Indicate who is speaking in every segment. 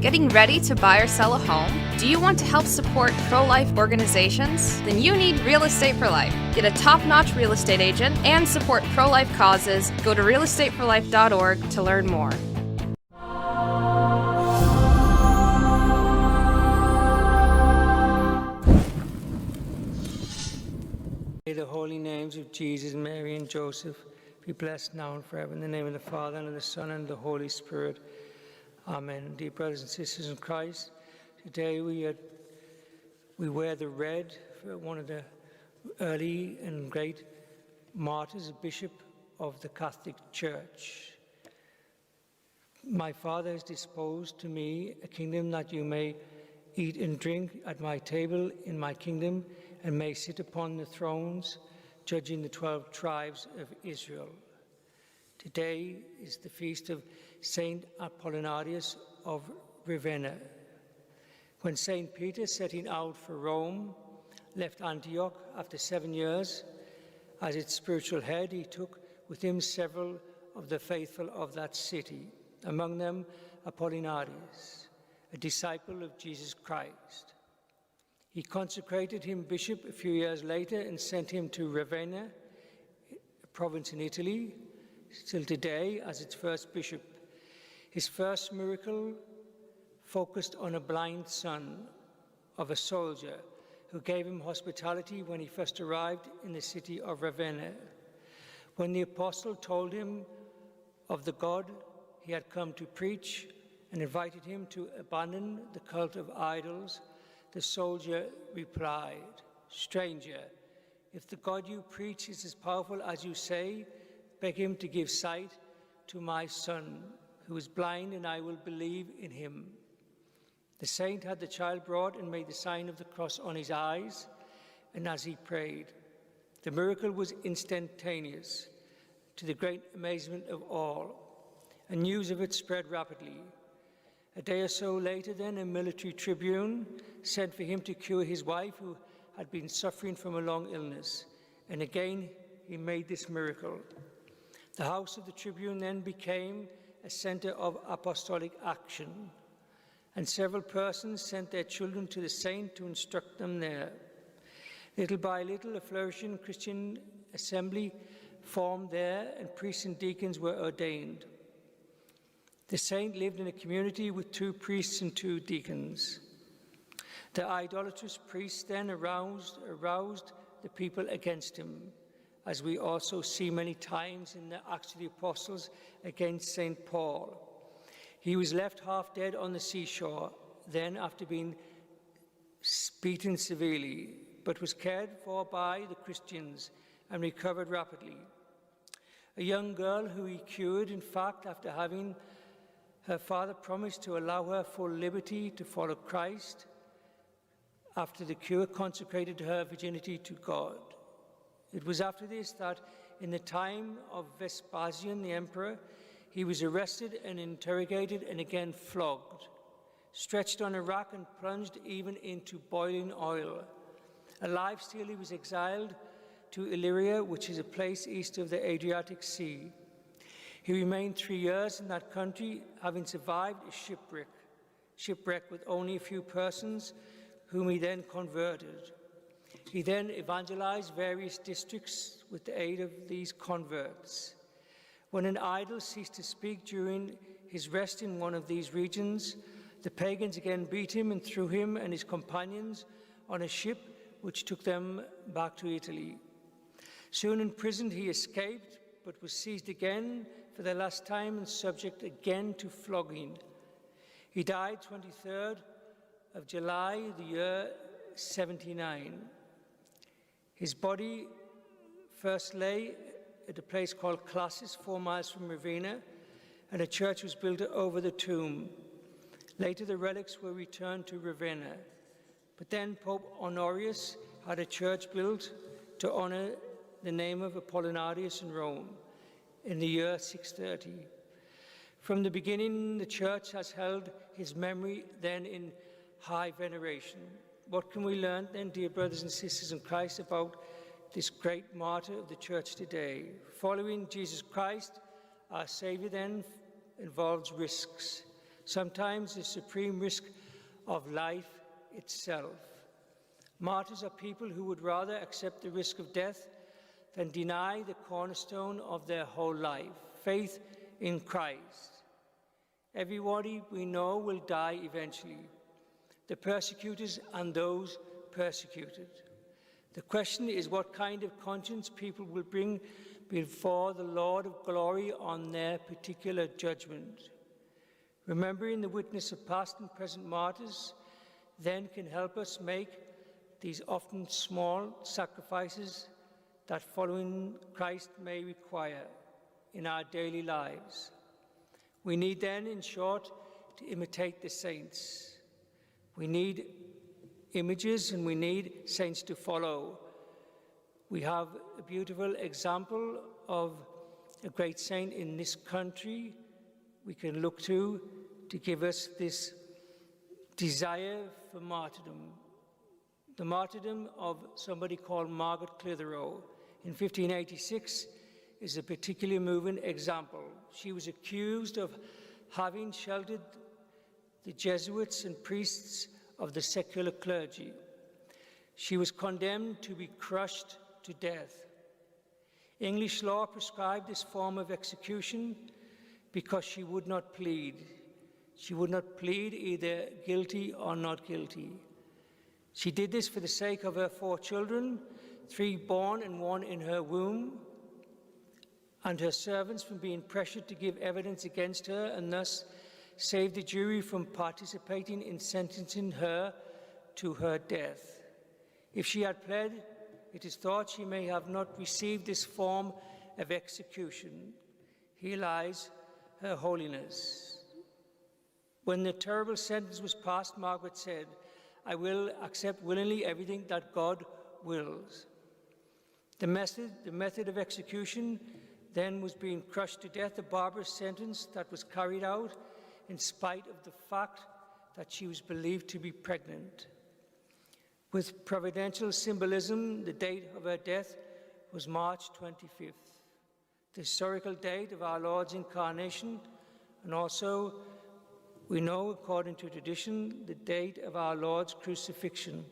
Speaker 1: Getting ready to buy or sell a home? Do you want to help support pro-life organizations? Then you need Real Estate for Life. Get a top-notch real estate agent and support pro-life causes. Go to realestateforlife.org to learn more.
Speaker 2: May the holy names of Jesus, Mary, and Joseph be blessed now and forever. In the name of the Father, and of the Son, and of the Holy Spirit. Amen. Dear brothers and sisters in Christ, today we wear the red for one of the early and great martyrs, Bishop of the Catholic Church. My Father has disposed to me a kingdom that you may eat and drink at my table in my kingdom, and may sit upon the thrones, judging the 12 tribes of Israel. Today is the feast of Saint Apollinaris of Ravenna. When Saint Peter, setting out for Rome, left Antioch after 7 years, as its spiritual head, he took with him several of the faithful of that city, among them Apollinaris, a disciple of Jesus Christ. He consecrated him bishop a few years later and sent him to Ravenna, a province in Italy, still today as its first bishop. His first miracle focused on a blind son of a soldier who gave him hospitality when he first arrived in the city of Ravenna. When the apostle told him of the God he had come to preach and invited him to abandon the cult of idols, the soldier replied, "Stranger, if the God you preach is as powerful as you say, beg him to give sight to my son, who is blind, and I will believe in him." The saint had the child brought and made the sign of the cross on his eyes, and as he prayed, the miracle was instantaneous, to the great amazement of all, and news of it spread rapidly. A day or so later then, a military tribune sent for him to cure his wife, who had been suffering from a long illness, and again he made this miracle. The house of the tribune then became a center of apostolic action, and several persons sent their children to the saint to instruct them there. Little by little, a flourishing Christian assembly formed there, and priests and deacons were ordained. The saint lived in a community with 2 priests and 2 deacons. The idolatrous priests then aroused the people against him, as we also see many times in the Acts of the Apostles against St. Paul. He was left half dead on the seashore, then after being beaten severely, but was cared for by the Christians and recovered rapidly. A young girl who he cured, in fact, after having her father promised to allow her full liberty to follow Christ, after the cure consecrated her virginity to God. It was after this that, in the time of Vespasian the emperor, he was arrested and interrogated and again flogged, stretched on a rack and plunged even into boiling oil. Alive still, he was exiled to Illyria, which is a place east of the Adriatic Sea. He remained 3 years in that country, having survived a shipwreck with only a few persons, whom he then converted. He then evangelized various districts with the aid of these converts. When an idol ceased to speak during his rest in one of these regions, the pagans again beat him and threw him and his companions on a ship which took them back to Italy. Soon imprisoned, he escaped, but was seized again for the last time and subject again to flogging. He died 23rd of July, the year 79. His body first lay at a place called Classis, 4 miles from Ravenna, and a church was built over the tomb. Later, the relics were returned to Ravenna. But then Pope Honorius had a church built to honor the name of Apollinaris in Rome in the year 630. From the beginning, the church has held his memory then in high veneration. What can we learn then, dear brothers and sisters in Christ, about this great martyr of the church today? Following Jesus Christ, our Savior, then involves risks. sometimes the supreme risk of life itself. Martyrs are people who would rather accept the risk of death than deny the cornerstone of their whole life, faith in Christ. Everybody we know will die eventually, the persecutors and those persecuted. The question is what kind of conscience people will bring before the Lord of glory on their particular judgment. Remembering the witness of past and present martyrs then can help us make these often small sacrifices that following Christ may require in our daily lives. We need then, in short, to imitate the saints. We need images and we need saints to follow. We have a beautiful example of a great saint in this country we can look to give us this desire for martyrdom. The martyrdom of somebody called Margaret Clitherow in 1586 is a particularly moving example. She was accused of having sheltered the Jesuits and priests of the secular clergy. She was condemned to be crushed to death. English law prescribed this form of execution because she would not plead. She would not plead either guilty or not guilty. She did this for the sake of her 4 children, 3 born and 1 in her womb, and her servants from being pressured to give evidence against her and thus save the jury from participating in sentencing her to her death. If she had pled, it is thought she may have not received this form of execution. Here lies her holiness. When the terrible sentence was passed, Margaret said, "I will accept willingly everything that God wills." The method of execution then was being crushed to death, a barbarous sentence that was carried out in spite of the fact that she was believed to be pregnant. With providential symbolism, the date of her death was March 25th, the historical date of our Lord's incarnation, and also, we know, according to tradition, the date of our Lord's crucifixion.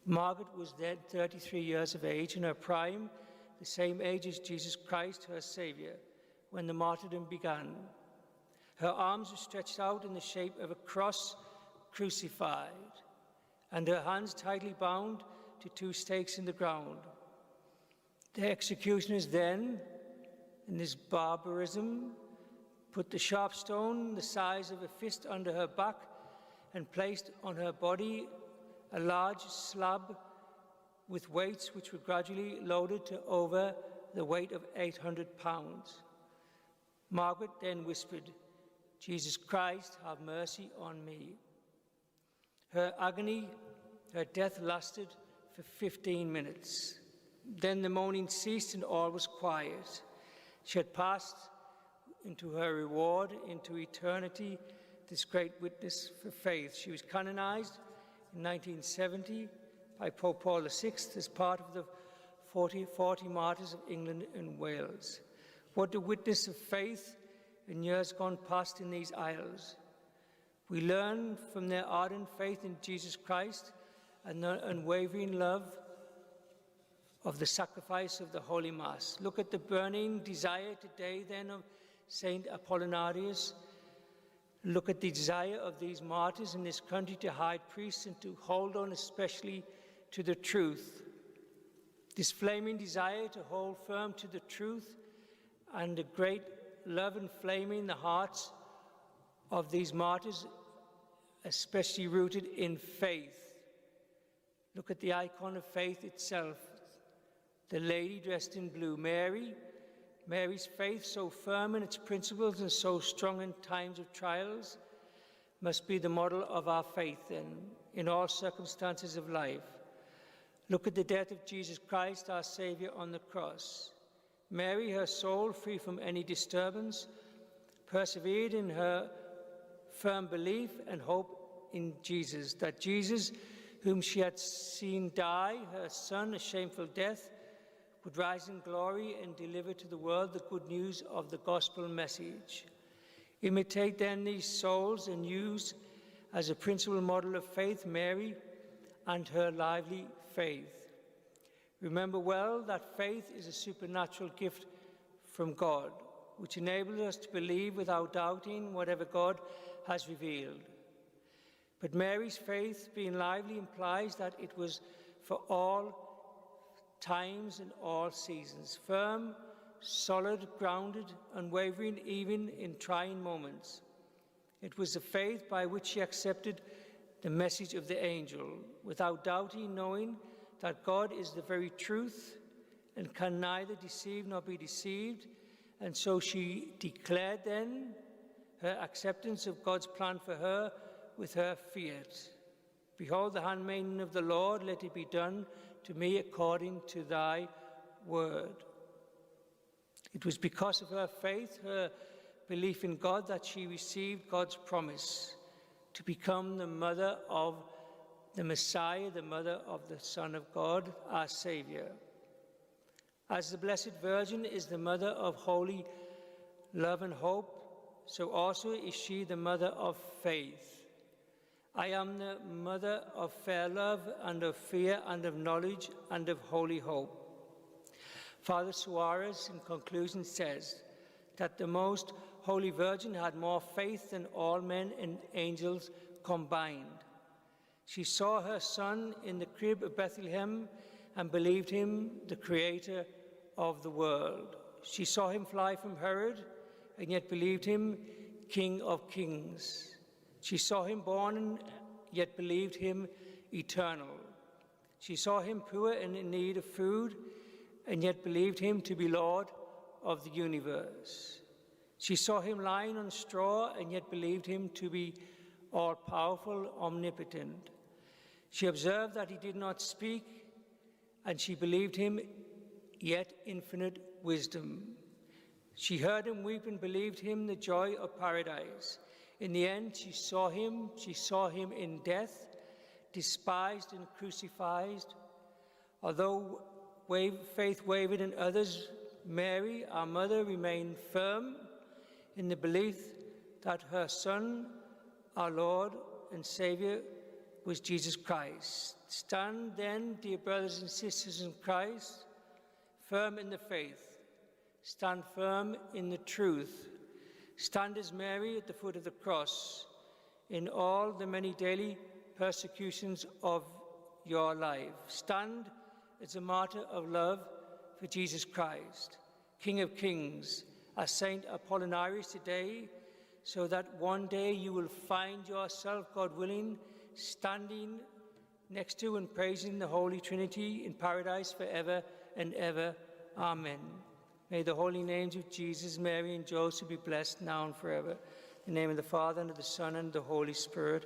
Speaker 2: Margaret was then 33 years of age, in her prime, the same age as Jesus Christ, her Saviour, when the martyrdom began. Her arms were stretched out in the shape of a cross crucified, and her hands tightly bound to 2 stakes in the ground. The executioners then, in this barbarism, put the sharp stone the size of a fist under her back and placed on her body a large slab with weights which were gradually loaded to over the weight of 800 pounds. Margaret then whispered, "Jesus Christ, have mercy on me." Her agony, her death lasted for 15 minutes. Then the moaning ceased and all was quiet. She had passed into her reward, into eternity, this great witness for faith. She was canonized in 1970 by Pope Paul VI as part of the 40 Martyrs of England and Wales. What a witness of faith in years gone past in these isles. We learn from their ardent faith in Jesus Christ and their unwavering love of the sacrifice of the Holy Mass. Look at the burning desire today then of Saint Apollinaris. Look at the desire of these martyrs in this country to hide priests and to hold on especially to the truth. This flaming desire to hold firm to the truth and the great love inflaming the hearts of these martyrs, especially rooted in faith. Look at the icon of faith itself, the lady dressed in blue, Mary. Mary's faith, so firm in its principles and so strong in times of trials, must be the model of our faith then, in all circumstances of life. Look at the death of Jesus Christ, our Saviour, on the cross. Mary, her soul free from any disturbance, persevered in her firm belief and hope in Jesus, that Jesus, whom she had seen die, her Son, a shameful death, would rise in glory and deliver to the world the good news of the gospel message. Imitate then these souls and use as a principal model of faith Mary and her lively faith. Remember well that faith is a supernatural gift from God, which enables us to believe without doubting whatever God has revealed. But Mary's faith, being lively, implies that it was for all times and all seasons, firm, solid, grounded, unwavering, even in trying moments. It was the faith by which she accepted the message of the angel, without doubting, knowing that God is the very truth and can neither deceive nor be deceived. And so she declared then her acceptance of God's plan for her with her fiat. Behold, the handmaiden of the Lord, let it be done to me according to thy word. It was because of her faith, her belief in God, that she received God's promise to become the mother of the Messiah, the mother of the Son of God, our Savior. As the Blessed Virgin is the mother of holy love and hope, so also is she the mother of faith. I am the mother of fair love and of fear and of knowledge and of holy hope. Father Suarez, in conclusion, says that the Most Holy Virgin had more faith than all men and angels combined. She saw her son in the crib of Bethlehem and believed him the creator of the world. She saw him fly from Herod and yet believed him King of Kings. She saw him born and yet believed him eternal. She saw him poor and in need of food and yet believed him to be Lord of the universe. She saw him lying on straw and yet believed him to be all-powerful, omnipotent. She observed that he did not speak, and she believed him yet infinite wisdom. She heard him weep and believed him the joy of paradise. In the end, she saw him in death, despised and crucified. Although faith wavered in others, Mary, our mother, remained firm in the belief that her Son, our Lord and Savior, was Jesus Christ. Stand then, dear brothers and sisters in Christ, firm in the faith. Stand firm in the truth. Stand as Mary at the foot of the cross in all the many daily persecutions of your life. Stand as a martyr of love for Jesus Christ, King of Kings, as Saint Apollinaris today, so that one day you will find yourself, God willing, standing next to and praising the Holy Trinity in paradise forever and ever. Amen. May the holy names of Jesus, Mary, and Joseph be blessed now and forever. In the name of the Father, and of the Son, and of the Holy Spirit.